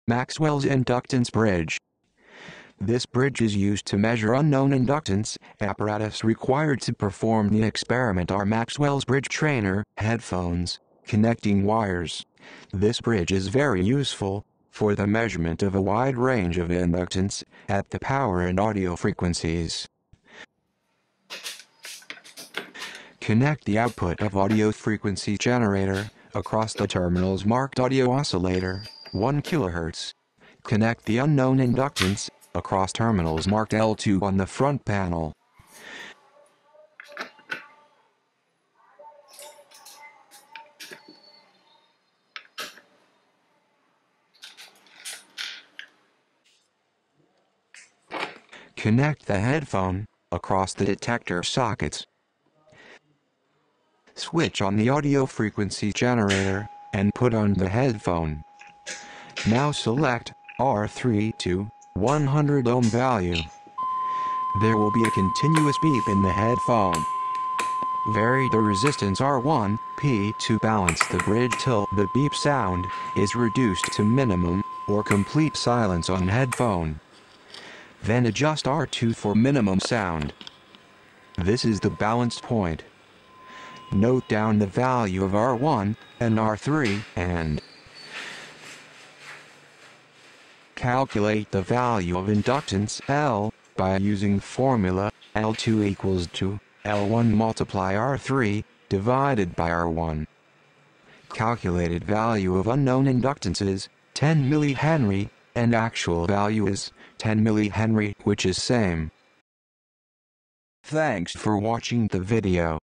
Maxwell's inductance bridge. This bridge is used to measure unknown inductance. Apparatus required to perform the experiment are Maxwell's bridge trainer, headphones, connecting wires. This bridge is very useful for the measurement of a wide range of inductance at the power and audio frequencies. Connect the output of audio frequency generator across the terminals marked audio oscillator, 1 kHz. Connect the unknown inductance across terminals marked L2 on the front panel. Connect the headphone across the detector sockets. Switch on the audio frequency generator and put on the headphone. Now select R3 to 100 ohm value. There will be a continuous beep in the headphone. Vary the resistance R1, P to balance the bridge till the beep sound is reduced to minimum or complete silence on headphone. Then adjust R2 for minimum sound. This is the balanced point. Note down the value of R1 and R3 and calculate the value of inductance L by using formula L2 equals to L1 multiply R3 divided by R1. Calculated value of unknown inductance is 10 mH and actual value is 10 mH, which is same. Thanks for watching the video.